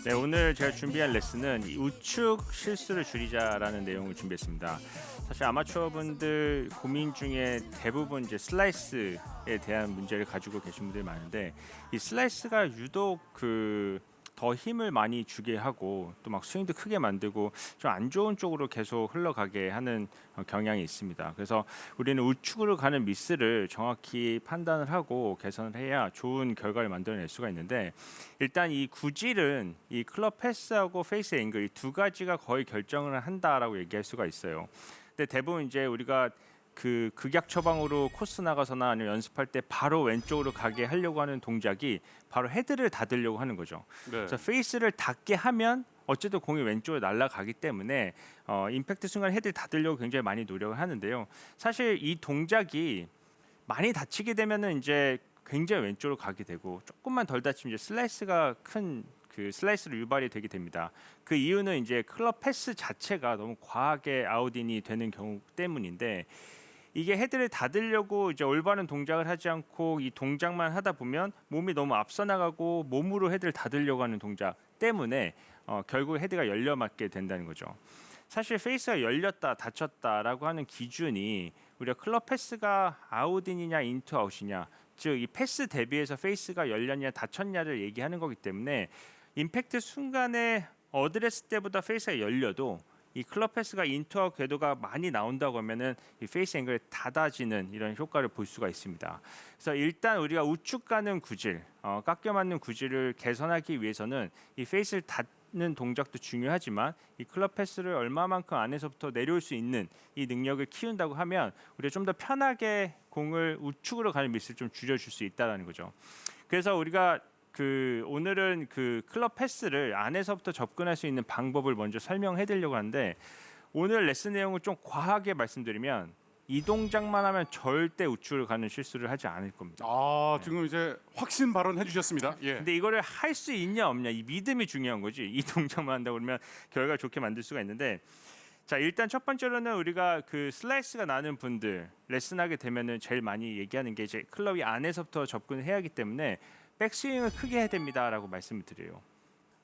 네, 오늘 제가 준비한 레슨은 이 우측 실수를 줄이자라는 내용을 준비했습니다. 사실 아마추어 분들 고민 중에 대부분 이제 슬라이스에 대한 문제를 가지고 계신 분들이 많은데, 이 슬라이스가 유독 더 힘을 많이 주게 하고 또 막 스윙도 크게 만들고 좀 안 좋은 쪽으로 계속 흘러가게 하는 경향이 있습니다. 그래서 우리는 우측으로 가는 미스를 정확히 판단을 하고 개선을 해야 좋은 결과를 만들어낼 수가 있는데, 일단 이 구질은 이 클럽 패스하고 페이스 앵글 이 두 가지가 거의 결정을 한다라고 얘기할 수가 있어요. 근데 대부분 이제 우리가 극약 처방으로 코스 나가서나 아니면 연습할 때 바로 왼쪽으로 가게 하려고 하는 동작이 바로 헤드를 닫으려고 하는 거죠. 네. 그래서 페이스를 닫게 하면 어쨌든 공이 왼쪽으로 날아가기 때문에 임팩트 순간 헤드를 닫으려고 굉장히 많이 노력을 하는데요. 사실 이 동작이 많이 다치게 되면은 이제 굉장히 왼쪽으로 가게 되고, 조금만 덜 다치면 이제 슬라이스가 큰 슬라이스로 유발이 되게 됩니다. 그 이유는 이제 클럽 패스 자체가 너무 과하게 아웃인이 되는 경우 때문인데, 이게 헤드를 닫으려고 이제 올바른 동작을 하지 않고 이 동작만 하다 보면 몸이 너무 앞서 나가고 몸으로 헤드를 닫으려고 하는 동작 때문에 결국 헤드가 열려 맞게 된다는 거죠. 사실 페이스가 열렸다 닫혔다라고 하는 기준이 우리가 클럽 패스가 아웃인이냐 인투 아웃이냐, 즉 이 패스 대비해서 페이스가 열렸냐 닫혔냐를 얘기하는 거기 때문에, 임팩트 순간에 어드레스 때보다 페이스가 열려도 이 클럽 패스가 인투아웃 궤도가 많이 나온다고 하면은 이 페이스 앵글이 닫아지는 이런 효과를 볼 수가 있습니다. 그래서 일단 우리가 우측 가는 구질, 깎여 맞는 구질을 개선하기 위해서는 이 페이스를 닫는 동작도 중요하지만, 이 클럽 패스를 얼마만큼 안에서부터 내려올 수 있는 이 능력을 키운다고 하면 우리가 좀 더 편하게 공을 우측으로 가는 미스를 좀 줄여줄 수 있다는 거죠. 그래서 우리가 오늘은 클럽 패스를 안에서부터 접근할 수 있는 방법을 먼저 설명해 드리려고 하는데, 오늘 레슨 내용을 좀 과하게 말씀드리면 이 동작만 하면 절대 우측으로 가는 실수를 하지 않을 겁니다. 지금 이제 확신 발언해 주셨습니다. 예. 근데 이거를 할 수 있냐 없냐, 이 믿음이 중요한 거지. 이 동작만 한다고 그러면 결과를 좋게 만들 수가 있는데, 자, 일단 첫 번째로는 우리가 슬라이스가 나는 분들 레슨하게 되면은 제일 많이 얘기하는 게, 이제 클럽이 안에서부터 접근을 해야 하기 때문에 백스윙을 크게 해야 됩니다라고 말씀을 드려요.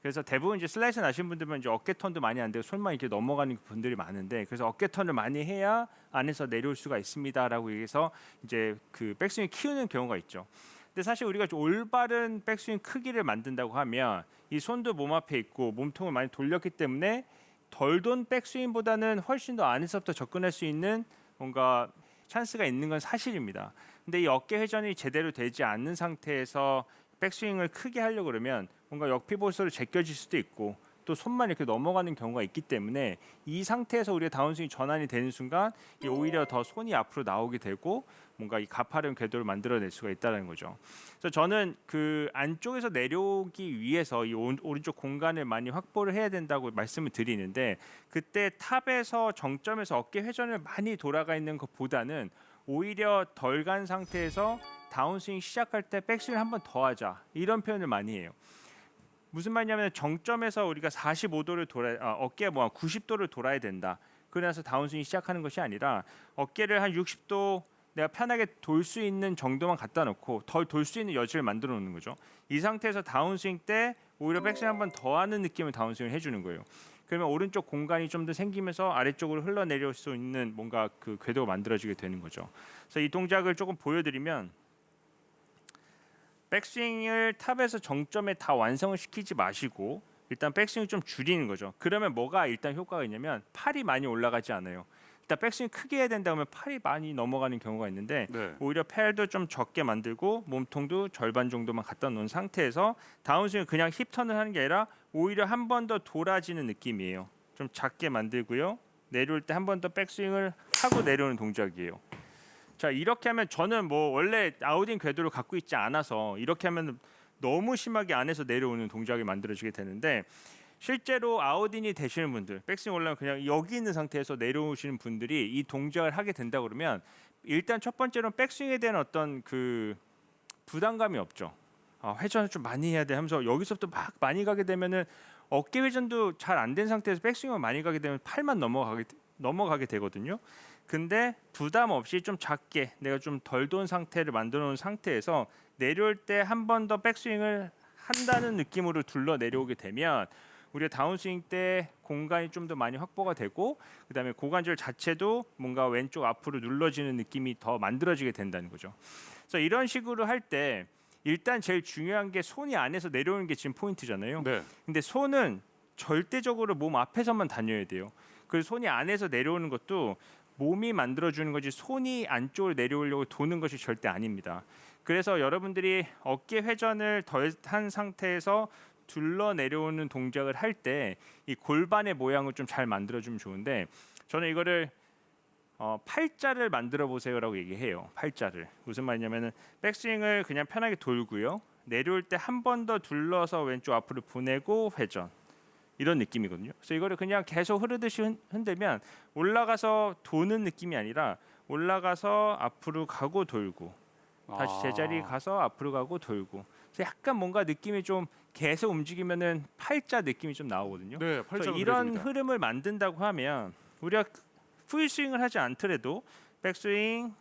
그래서 대부분 이제 슬라이스 나신 분들은 이제 어깨 턴도 많이 안 되고 손만 이렇게 넘어가는 분들이 많은데, 그래서 어깨 턴을 많이 해야 안에서 내려올 수가 있습니다라고 얘기해서 이제 백스윙을 키우는 경우가 있죠. 근데 사실 우리가 좀 올바른 백스윙 크기를 만든다고 하면 이 손도 몸 앞에 있고 몸통을 많이 돌렸기 때문에 덜 돈 백스윙보다는 훨씬 더 안에서부터 접근할 수 있는 뭔가 찬스가 있는 건 사실입니다. 근데 이 어깨 회전이 제대로 되지 않는 상태에서 백스윙을 크게 하려고 그러면 뭔가 역피보스로 제껴질 수도 있고 또 손만 이렇게 넘어가는 경우가 있기 때문에, 이 상태에서 우리가 다운스윙 전환이 되는 순간 오히려 더 손이 앞으로 나오게 되고 뭔가 이 가파른 궤도를 만들어낼 수가 있다는 거죠. 그래서 저는 안쪽에서 내려오기 위해서 이 오른쪽 공간을 많이 확보를 해야 된다고 말씀을 드리는데, 그때 탑에서 정점에서 어깨 회전을 많이 돌아가 있는 것보다는 오히려 덜 간 상태에서 다운스윙 시작할 때 백스윙을 한 번 더 하자, 이런 표현을 많이 해요. 무슨 말이냐면 정점에서 우리가 45도를 어깨가 90도를 돌아야 된다. 그래서 다운스윙 시작하는 것이 아니라 어깨를 한 60도 내가 편하게 돌 수 있는 정도만 갖다 놓고 덜 돌 수 있는 여지를 만들어 놓는 거죠. 이 상태에서 다운스윙 때 오히려 백스윙 한 번 더 하는 느낌을 다운스윙을 해주는 거예요. 그러면 오른쪽 공간이 좀 더 생기면서 아래쪽으로 흘러내릴 수 있는 뭔가 궤도가 만들어지게 되는 거죠. 그래서 이 동작을 조금 보여드리면, 백스윙을 탑에서 정점에 다 완성을 시키지 마시고 일단 백스윙을 좀 줄이는 거죠. 그러면 뭐가 일단 효과가 있냐면 팔이 많이 올라가지 않아요. 일단 백스윙 크게 해야 된다 면 팔이 많이 넘어가는 경우가 있는데, 네. 오히려 팔도 좀 적게 만들고 몸통도 절반 정도만 갖다 놓은 상태에서 다운스윙을 그냥 힙턴을 하는 게 아니라 오히려 한 번 더 돌아지는 느낌이에요. 좀 작게 만들고요. 내려올 때 한 번 더 백스윙을 하고 내려오는 동작이에요. 자, 이렇게 하면 저는 원래 아웃인 궤도를 갖고 있지 않아서 이렇게 하면 너무 심하게 안에서 내려오는 동작이 만들어지게 되는데, 실제로 아웃인이 되시는 분들, 백스윙 올라면 그냥 여기 있는 상태에서 내려오시는 분들이 이 동작을 하게 된다 그러면, 일단 첫 번째로는 백스윙에 대한 어떤 부담감이 없죠. 회전을 좀 많이 해야 돼 하면서 여기서부터 막 많이 가게 되면은 어깨 회전도 잘 안 된 상태에서 백스윙을 많이 가게 되면 팔만 넘어가게 되거든요. 근데 부담 없이 좀 작게 내가 좀 덜 돈 상태를 만들어 놓은 상태에서 내려올 때 한 번 더 백스윙을 한다는 느낌으로 둘러 내려오게 되면 우리가 다운스윙 때 공간이 좀 더 많이 확보가 되고 그다음에 고관절 자체도 뭔가 왼쪽 앞으로 눌러지는 느낌이 더 만들어지게 된다는 거죠. 그래서 이런 식으로 할 때 일단 제일 중요한 게 손이 안에서 내려오는 게 지금 포인트잖아요. 네. 근데 손은 절대적으로 몸 앞에서만 다녀야 돼요. 그래서 손이 안에서 내려오는 것도 몸이 만들어주는 거지 손이 안쪽으로 내려오려고 도는 것이 절대 아닙니다. 그래서 여러분들이 어깨 회전을 덜 한 상태에서 둘러 내려오는 동작을 할 때 이 골반의 모양을 좀 잘 만들어주면 좋은데 저는 이거를 팔자를 만들어 보세요라고 얘기해요. 팔자를 무슨 말이냐면은 백스윙을 그냥 편하게 돌고요. 내려올 때 한 번 더 둘러서 왼쪽 앞으로 보내고 회전 이런 느낌이거든요. 그래서 이거를 그냥 계속 흐르듯이 흔들면 올라가서 도는 느낌이 아니라 올라가서 앞으로 가고 돌고 다시 제자리 가서 앞으로 가고 돌고 그래서 약간 뭔가 느낌이 좀 계속 움직이면은 팔자 느낌이 좀 나오거든요. 네, 그래서 팔자가 이런 그려집니다. 흐름을 만든다고 하면 우리가 풀스윙을 하지 않더라도 백스윙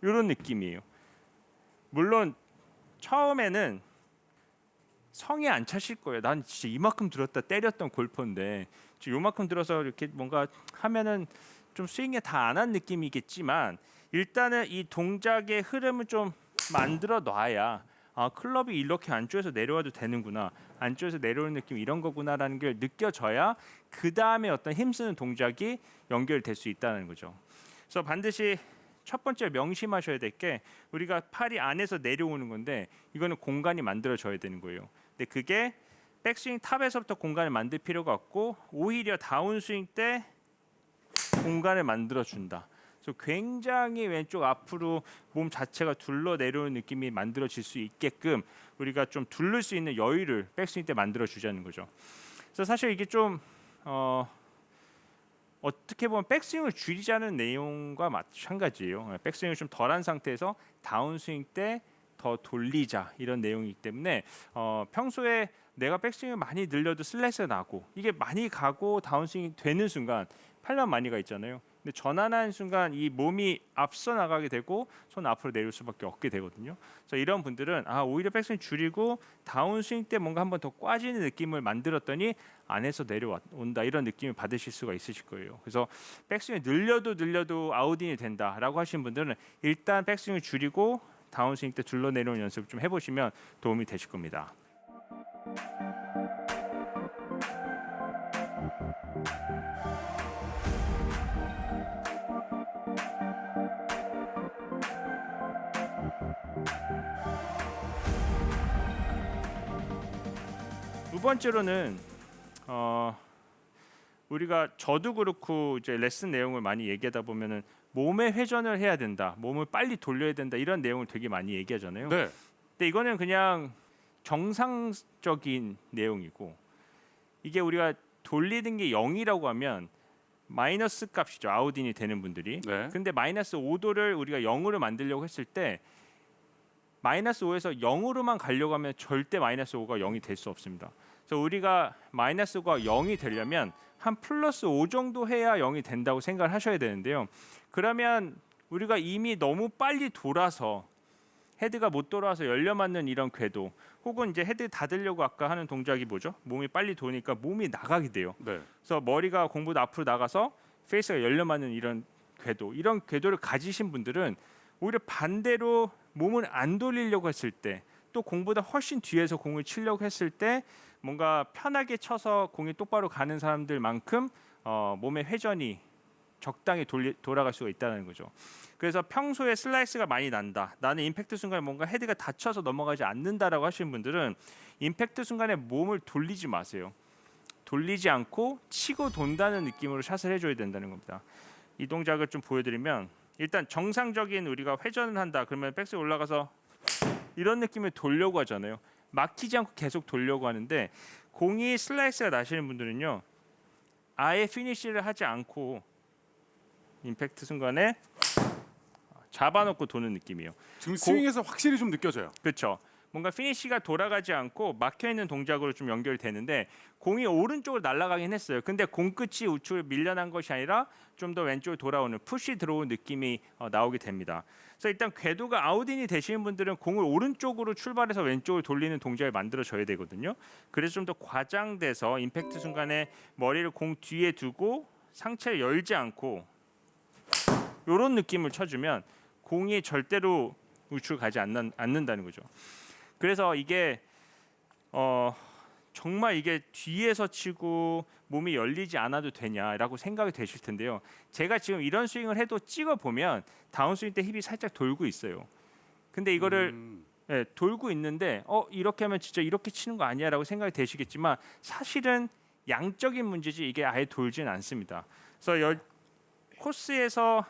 이런 느낌이에요. 물론 처음에는 성에 안 차실 거예요. 난 진짜 이만큼 들었다 때렸던 골퍼인데 지금 요만큼 들어서 이렇게 뭔가 하면은 좀 스윙에 다 안 한 느낌이겠지만 일단은 이 동작의 흐름을 좀 만들어 놔야 아 클럽이 이렇게 안쪽에서 내려와도 되는구나 안쪽에서 내려오는 느낌 이런 거구나라는 걸 느껴져야 그 다음에 어떤 힘쓰는 동작이 연결될 수 있다는 거죠. 그래서 반드시 첫 번째 명심하셔야 될 게 우리가 팔이 안에서 내려오는 건데 이거는 공간이 만들어져야 되는 거예요. 근데 그게 백스윙 탑에서부터 공간을 만들 필요가 없고 오히려 다운스윙 때 공간을 만들어준다. 그래서 굉장히 왼쪽 앞으로 몸 자체가 둘러 내려오는 느낌이 만들어질 수 있게끔 우리가 좀 둘를 수 있는 여유를 백스윙 때 만들어주자는 거죠. 그래서 사실 이게 좀 어떻게 보면 백스윙을 줄이자는 내용과 마찬가지예요. 백스윙을 좀 덜한 상태에서 다운스윙 때 더 돌리자 이런 내용이기 때문에 평소에 내가 백스윙을 많이 늘려도 슬래시가 나고 이게 많이 가고 다운스윙이 되는 순간 팔만 많이 가 있잖아요. 근데 전환하는 순간 이 몸이 앞서 나가게 되고 손 앞으로 내릴 수밖에 없게 되거든요. 그래서 이런 분들은 오히려 백스윙 줄이고 다운스윙 때 뭔가 한번 더 꽈지는 느낌을 만들었더니 안에서 내려온다 이런 느낌을 받으실 수가 있으실 거예요. 그래서 백스윙 늘려도 아웃인이 된다라고 하시는 분들은 일단 백스윙을 줄이고 다운스윙 때 둘러 내려오는 연습을 좀 해보시면 도움이 되실 겁니다. 두 번째로는 우리가 저도 그렇고 이제 레슨 내용을 많이 얘기하다 보면은 몸의 회전을 해야 된다, 몸을 빨리 돌려야 된다 이런 내용을 되게 많이 얘기하잖아요. 네. 근데 이거는 그냥 정상적인 내용이고 이게 우리가 돌리는 게 0이라고 하면 마이너스 값이죠. 아웃인이 되는 분들이. 네. 근데 마이너스 5도를 우리가 0으로 만들려고 했을 때 마이너스 5에서 0으로만 가려고 하면 절대 마이너스 5가 0이 될 수 없습니다. 그래서 우리가 마이너스 5가 0이 되려면 한 플러스 5 정도 해야 0이 된다고 생각을 하셔야 되는데요. 그러면 우리가 이미 너무 빨리 돌아서 헤드가 못 돌아와서 열려 맞는 이런 궤도 혹은 이제 헤드 닫으려고 아까 하는 동작이 뭐죠? 몸이 빨리 도니까 몸이 나가게 돼요. 네. 그래서 머리가 공보다 앞으로 나가서 페이스가 열려 맞는 이런 궤도를 가지신 분들은 오히려 반대로 몸을 안 돌리려고 했을 때 또 공보다 훨씬 뒤에서 공을 치려고 했을 때 뭔가 편하게 쳐서 공이 똑바로 가는 사람들만큼 몸의 회전이 적당히 돌아갈 수가 있다는 거죠. 그래서 평소에 슬라이스가 많이 난다. 나는 임팩트 순간에 뭔가 헤드가 닫혀서 넘어가지 않는다라고 하시는 분들은 임팩트 순간에 몸을 돌리지 마세요. 돌리지 않고 치고 돈다는 느낌으로 샷을 해줘야 된다는 겁니다. 이 동작을 좀 보여드리면 일단 정상적인 우리가 회전을 한다. 그러면 백스윙 올라가서 이런 느낌을 돌려고 하잖아요. 막히지 않고 계속 돌려고 하는데 공이 슬라이스가 나시는 분들은요. 아예 피니시를 하지 않고 임팩트 순간에 잡아놓고 도는 느낌이에요. 지금 스윙에서 확실히 좀 느껴져요. 그렇죠. 뭔가 피니시가 돌아가지 않고 막혀 있는 동작으로 좀 연결이 되는데 공이 오른쪽으로 날아가긴 했어요. 근데 공 끝이 우측으로 밀려난 것이 아니라 좀 더 왼쪽으로 돌아오는 푸시 들어온 느낌이 나오게 됩니다. 그래서 일단 궤도가 아웃인이 되시는 분들은 공을 오른쪽으로 출발해서 왼쪽으로 돌리는 동작을 만들어줘야 되거든요. 그래서 좀 더 과장돼서 임팩트 순간에 머리를 공 뒤에 두고 상체를 열지 않고 이런 느낌을 쳐주면 공이 절대로 우측으로 가지 않는다는 거죠. 그래서 이게 정말 이게 뒤에서 치고 몸이 열리지 않아도 되냐라고 생각이 되실 텐데요. 제가 지금 이런 스윙을 해도 찍어 보면 다운스윙 때 힙이 살짝 돌고 있어요. 근데 이거를 돌고 있는데 이렇게 하면 진짜 이렇게 치는 거 아니야라고 생각이 되시겠지만 사실은 양적인 문제지 이게 아예 돌지는 않습니다. 그래서 코스에서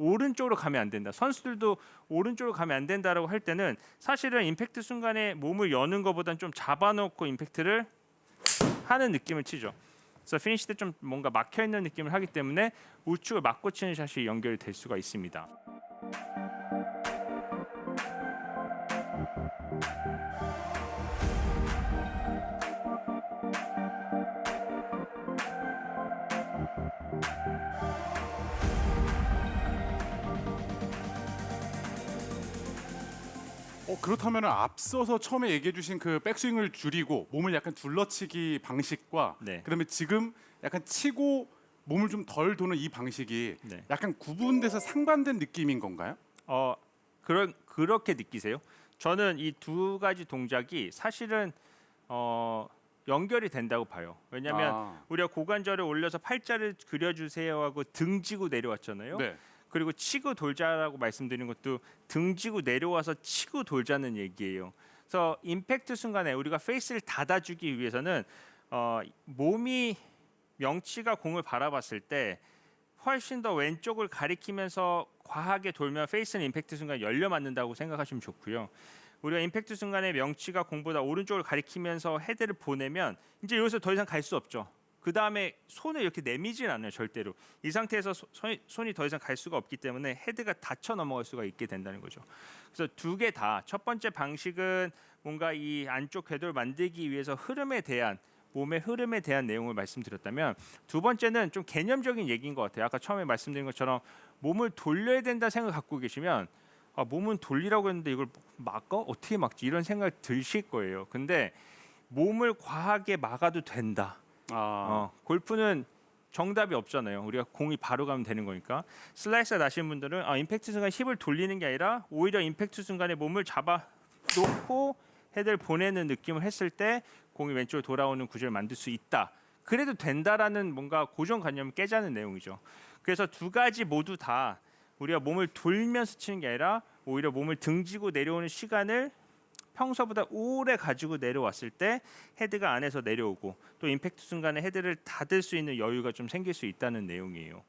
오른쪽으로 가면 안 된다. 선수들도 오른쪽으로 가면 안 된다라고 할 때는 사실은 임팩트 순간에 몸을 여는 것보다는 좀 잡아놓고 임팩트를 하는 느낌을 치죠. 그래서 피니시 때 좀 뭔가 막혀 있는 느낌을 하기 때문에 우측을 맞고 치는 샷이 연결이 될 수가 있습니다. 그렇다면 앞서서 처음에 얘기해 주신 그 백스윙을 줄이고 몸을 약간 둘러치기 방식과 네. 그다음에 지금 약간 치고 몸을 좀 덜 도는 이 방식이 네. 약간 구분돼서 상반된 느낌인 건가요? 그렇게 느끼세요? 저는 이 두 가지 동작이 사실은 연결이 된다고 봐요. 왜냐하면 우리가 고관절을 올려서 팔자를 그려주세요 하고 등지고 내려왔잖아요. 네. 그리고 치고 돌자라고 말씀드린 것도 등지고 내려와서 치고 돌자는 얘기예요. 그래서 임팩트 순간에 우리가 페이스를 닫아주기 위해서는 몸이 명치가 공을 바라봤을 때 훨씬 더 왼쪽을 가리키면서 과하게 돌면 페이스는 임팩트 순간 열려 맞는다고 생각하시면 좋고요. 우리가 임팩트 순간에 명치가 공보다 오른쪽을 가리키면서 헤드를 보내면 이제 여기서 더 이상 갈 수 없죠. 그 다음에 손을 이렇게 내미진 않아요, 절대로. 이 상태에서 손이 더 이상 갈 수가 없기 때문에 헤드가 닫혀 넘어갈 수가 있게 된다는 거죠. 그래서 두 개 다 첫 번째 방식은 뭔가 이 안쪽 궤도를 만들기 위해서 흐름에 대한 몸의 흐름에 대한 내용을 말씀드렸다면 두 번째는 좀 개념적인 얘기인 것 같아요. 아까 처음에 말씀드린 것처럼 몸을 돌려야 된다 생각 갖고 계시면 몸은 돌리라고 했는데 이걸 막어? 어떻게 막지? 이런 생각 드실 거예요. 근데 몸을 과하게 막아도 된다. 골프는 정답이 없잖아요. 우리가 공이 바로 가면 되는 거니까. 슬라이스 나신 분들은 임팩트 순간 힙을 돌리는 게 아니라 오히려 임팩트 순간에 몸을 잡아 놓고 헤드를 보내는 느낌을 했을 때 공이 왼쪽으로 돌아오는 구조를 만들 수 있다. 그래도 된다라는 뭔가 고정관념을 깨자는 내용이죠. 그래서 두 가지 모두 다 우리가 몸을 돌면서 치는 게 아니라 오히려 몸을 등지고 내려오는 시간을 평소보다 오래 가지고 내려왔을 때 헤드가 안에서 내려오고 또 임팩트 순간에 헤드를 닫을 수 있는 여유가 좀 생길 수 있다는 내용이에요.